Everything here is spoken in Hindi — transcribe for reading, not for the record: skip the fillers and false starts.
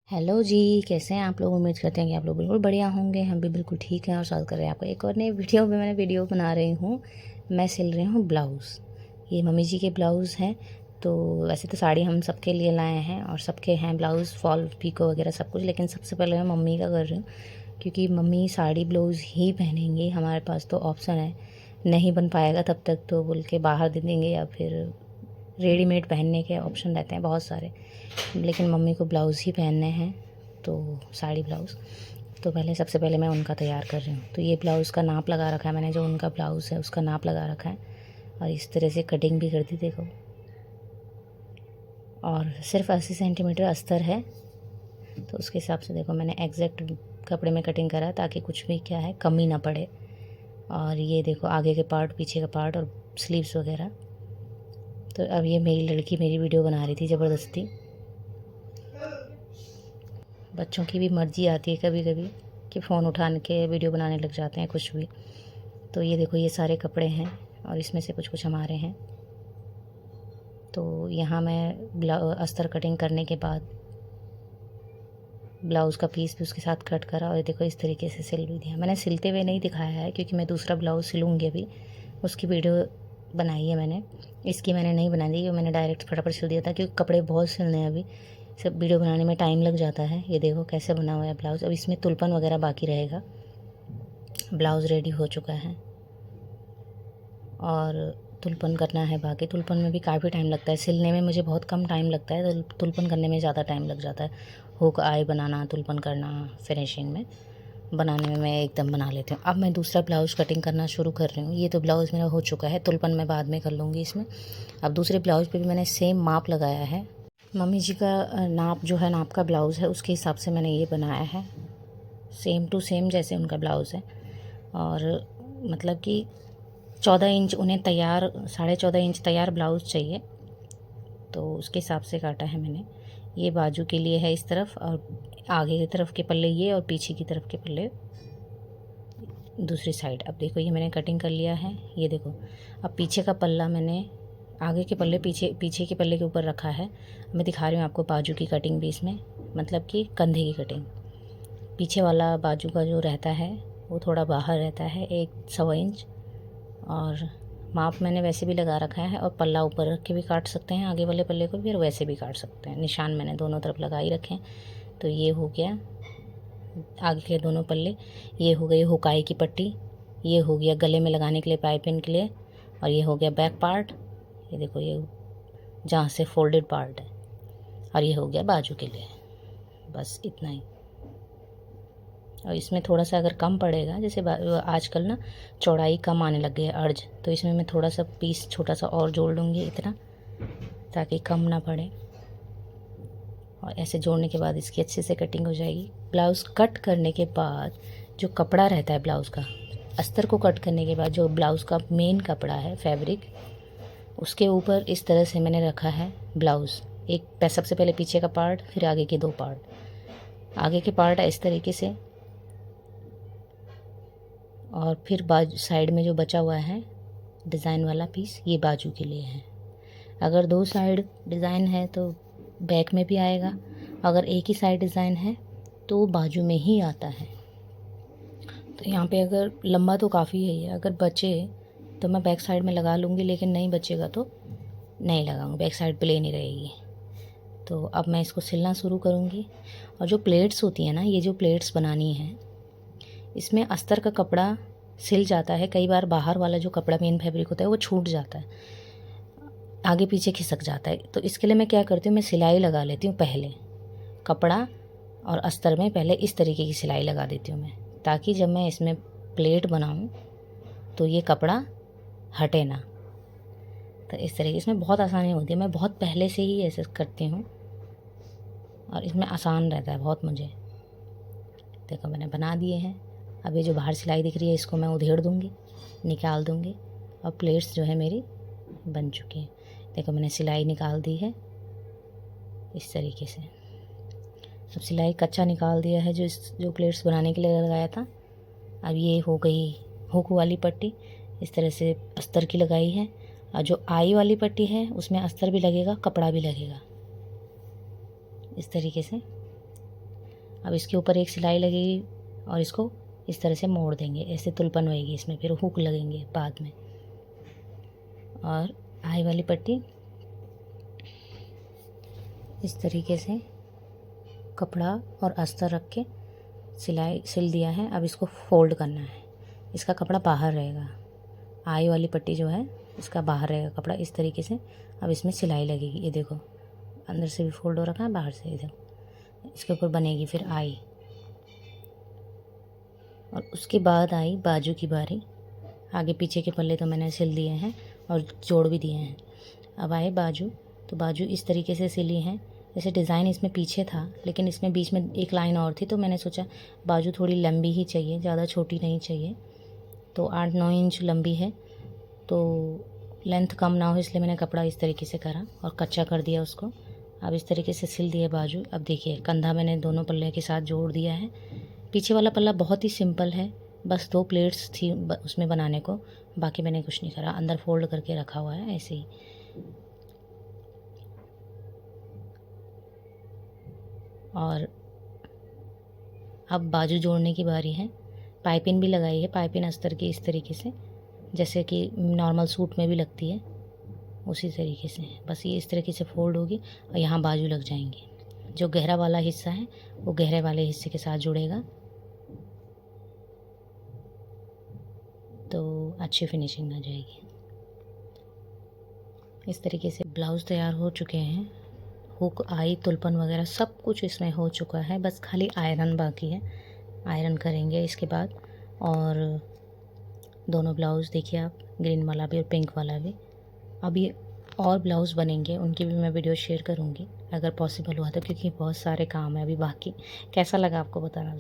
हेलो जी। कैसे हैं आप लोग? उम्मीद करते हैं कि आप लोग बिल्कुल बढ़िया होंगे। हम भी बिल्कुल ठीक हैं और स्वागत कर रहे हैं आपको एक और नई वीडियो में। मैं वीडियो बना रही हूँ, मैं सिल रही हूँ ब्लाउज़। ये मम्मी जी के ब्लाउज़ हैं। तो वैसे तो साड़ी हम सबके लिए लाए हैं और सबके हैं ब्लाउज़, फॉल पीको वगैरह सब कुछ, लेकिन सबसे पहले मैं मम्मी का कर रही हूँ क्योंकि मम्मी साड़ी ब्लाउज़ ही पहनेंगी। हमारे पास तो ऑप्शन है, नहीं बन पाएगा तब तक तो बोल के बाहर दे देंगे या फिर रेडीमेड पहनने के ऑप्शन रहते हैं बहुत सारे, लेकिन मम्मी को ब्लाउज़ ही पहनने हैं, तो साड़ी ब्लाउज़। तो सबसे पहले मैं उनका तैयार कर रही हूँ। तो ये ब्लाउज़ का नाप लगा रखा है मैंने, जो उनका ब्लाउज़ है उसका नाप लगा रखा है और इस तरह से कटिंग भी कर दी देखो। और सिर्फ 80 सेंटीमीटर अस्तर है, तो उसके हिसाब से देखो मैंने एग्जैक्ट कपड़े में कटिंग करा ताकि कुछ भी क्या है कमी ना पड़े। और ये देखो आगे के पार्ट, पीछे का पार्ट और स्लीव्स वगैरह। तो अब ये मेरी लड़की मेरी वीडियो बना रही थी ज़बरदस्ती। बच्चों की भी मर्ज़ी आती है कभी कभी कि फ़ोन उठा के वीडियो बनाने लग जाते हैं कुछ भी। तो ये देखो ये सारे कपड़े हैं और इसमें से कुछ कुछ हमारे हैं। तो यहाँ मैं अस्तर कटिंग करने के बाद ब्लाउज़ का पीस भी उसके साथ कट करा और देखो इस तरीके से सिल भी दिया। मैंने सिलते हुए नहीं दिखाया है क्योंकि मैं दूसरा ब्लाउज़ सिलूँगी अभी, उसकी वीडियो बनाई है मैंने। इसकी मैंने नहीं बना दी, मैंने डायरेक्ट फटाफट सिल दिया था क्योंकि कपड़े बहुत सिलने हैं अभी, सब वीडियो बनाने में टाइम लग जाता है। ये देखो कैसे बना हुआ है ब्लाउज़। अब इसमें तुलपन वगैरह बाकी रहेगा। ब्लाउज़ रेडी हो चुका है और तुलपन करना है बाकी। तुलपन में भी काफ़ी टाइम लगता है, सिलने में मुझे बहुत कम टाइम लगता है, तो तुलपन करने में ज़्यादा टाइम लग जाता है। हुक आई बनाना, तुलपन करना, फिनिशिंग में बनाने में मैं एकदम बना लेती हूँ। अब मैं दूसरा ब्लाउज़ कटिंग करना शुरू कर रही हूँ। ये तो ब्लाउज़ मेरा हो चुका है, तुलपन मैं बाद में कर लूँगी इसमें। अब दूसरे ब्लाउज़ पे भी मैंने सेम माप लगाया है। मम्मी जी का नाप जो है, नाप का ब्लाउज़ है, उसके हिसाब से मैंने ये बनाया है, सेम टू सेम जैसे उनका ब्लाउज़ है। और मतलब कि 14 इंच उन्हें तैयार, 14.5 इंच तैयार ब्लाउज़ चाहिए, तो उसके हिसाब से काटा है मैंने। ये बाजू के लिए है इस तरफ, और आगे की तरफ के पल्ले ये, और पीछे की तरफ के पल्ले दूसरी साइड। अब देखो ये मैंने कटिंग कर लिया है, ये देखो। अब पीछे का पल्ला मैंने आगे के पल्ले पीछे के पल्ले के ऊपर रखा है। मैं दिखा रही हूँ आपको बाजू की कटिंग भी इसमें, मतलब कि कंधे की कटिंग। पीछे वाला बाजू का जो रहता है वो थोड़ा बाहर रहता है, 1 1/4 इंच। और माप मैंने वैसे भी लगा रखा है, और पल्ला ऊपर रख के भी काट सकते हैं आगे वाले पल्ले को, फिर वैसे भी काट सकते हैं। निशान मैंने दोनों तरफ लगा ही रखे हैं। तो ये हो गया आगे के दोनों पल्ले, ये हो गई हुकाई की पट्टी, ये हो गया गले में लगाने के लिए पाइपिंग के लिए, और ये हो गया बैक पार्ट। ये देखो ये जहाँ से फोल्डेड पार्ट है, और ये हो गया बाजू के लिए। बस इतना ही। और इसमें थोड़ा सा अगर कम पड़ेगा, जैसे आजकल ना चौड़ाई कम आने लग गई है अर्ज, तो इसमें मैं थोड़ा सा पीस छोटा सा और जोड़ लूँगी इतना, ताकि कम ना पड़े। और ऐसे जोड़ने के बाद इसकी अच्छे से कटिंग हो जाएगी। ब्लाउज़ कट करने के बाद जो कपड़ा रहता है ब्लाउज़ का, अस्तर को कट करने के बाद जो ब्लाउज़ का मेन कपड़ा है फैब्रिक, उसके ऊपर इस तरह से मैंने रखा है ब्लाउज़। सबसे पहले पीछे का पार्ट, फिर आगे के 2 पार्ट। आगे के पार्ट है इस तरीके से, और फिर बाजू साइड में जो बचा हुआ है डिज़ाइन वाला पीस, ये बाजू के लिए है। अगर 2 साइड डिज़ाइन है तो बैक में भी आएगा, अगर एक ही साइड डिज़ाइन है तो बाजू में ही आता है। तो यहाँ पे अगर लंबा तो काफ़ी है ये, अगर बचे तो मैं बैक साइड में लगा लूँगी, लेकिन नहीं बचेगा तो नहीं लगाऊंगी, बैक साइड प्लेन ही रहेगी। तो अब मैं इसको सिलना शुरू करूँगी। और जो प्लेट्स होती हैं ना, ये जो प्लेट्स बनानी है, इसमें अस्तर का कपड़ा सिल जाता है कई बार, बाहर वाला जो कपड़ा मेन फैब्रिक होता है वो छूट जाता है, आगे पीछे खिसक जाता है। तो इसके लिए मैं क्या करती हूँ, मैं सिलाई लगा लेती हूँ पहले, कपड़ा और अस्तर में पहले इस तरीके की सिलाई लगा देती हूँ मैं, ताकि जब मैं इसमें प्लेट बनाऊँ तो ये कपड़ा हटे ना। तो इस तरीके इसमें बहुत आसानी होती है, मैं बहुत पहले से ही ऐसे करती हूँ और इसमें आसान रहता है बहुत मुझे। देखो मैंने बना दिए हैं। अब ये जो बाहर सिलाई दिख रही है इसको मैं उधेड़ दूँगी, निकाल दूँगी, और प्लेट्स जो है मेरी बन चुकी है। देखो मैंने सिलाई निकाल दी है इस तरीके से। अब सिलाई कच्चा निकाल दिया है जो प्लेट्स बनाने के लिए लगाया था। अब ये हो गई हुक वाली पट्टी, इस तरह से अस्तर की लगाई है, और जो आई वाली पट्टी है उसमें अस्तर भी लगेगा, कपड़ा भी लगेगा इस तरीके से। अब इसके ऊपर एक सिलाई लगेगी और इसको इस तरह से मोड़ देंगे, ऐसे तुलपन होएगी इसमें, फिर हुक लगेंगे बाद में। और आई वाली पट्टी इस तरीके से कपड़ा और अस्तर रख के सिलाई सिल दिया है। अब इसको फोल्ड करना है, इसका कपड़ा बाहर रहेगा। आई वाली पट्टी जो है इसका बाहर रहेगा कपड़ा इस तरीके से। अब इसमें सिलाई लगेगी, ये देखो अंदर से भी फोल्ड हो रखा है, बाहर से, ये देखो इसके ऊपर बनेगी फिर आई। और उसके बाद आई बाजू की बारी। आगे पीछे के पल्ले तो मैंने सिल दिए हैं और जोड़ भी दिए हैं। अब आए बाजू, तो बाजू इस तरीके से सिली हैं। जैसे डिज़ाइन इसमें पीछे था लेकिन इसमें बीच में एक लाइन और थी, तो मैंने सोचा बाजू थोड़ी लंबी ही चाहिए, ज़्यादा छोटी नहीं चाहिए। तो 8-9 इंच लंबी है, तो लेंथ कम ना हो इसलिए मैंने कपड़ा इस तरीके से करा और कच्चा कर दिया उसको। अब इस तरीके से सिल दिया बाजू। अब देखिए कंधा मैंने दोनों पल्ले के साथ जोड़ दिया है। पीछे वाला पल्ला बहुत ही सिंपल है, बस 2 प्लेट्स थी उसमें बनाने को, बाकी मैंने कुछ नहीं करा, अंदर फोल्ड करके रखा हुआ है ऐसे ही। और अब बाजू जोड़ने की बारी है। पाइपिंग भी लगाई है, पाइपिंग अस्तर की इस तरीके से, जैसे कि नॉर्मल सूट में भी लगती है उसी तरीके से। बस ये इस तरीके से फोल्ड होगी और यहाँ बाजू लग जाएंगे। जो गहरा वाला हिस्सा है वो गहरे वाले हिस्से के साथ जुड़ेगा, तो अच्छी फिनिशिंग आ जाएगी। इस तरीके से ब्लाउज़ तैयार हो चुके हैं। हुक, आई, तुलपन वगैरह सब कुछ इसमें हो चुका है, बस खाली आयरन बाकी है। आयरन करेंगे इसके बाद। और दोनों ब्लाउज़ देखिए आप, ग्रीन वाला भी और पिंक वाला भी। अभी और ब्लाउज़ बनेंगे, उनकी भी मैं वीडियो शेयर करूँगी अगर पॉसिबल हुआ तो, क्योंकि बहुत सारे काम है अभी बाकी। कैसा लगा आपको बताना।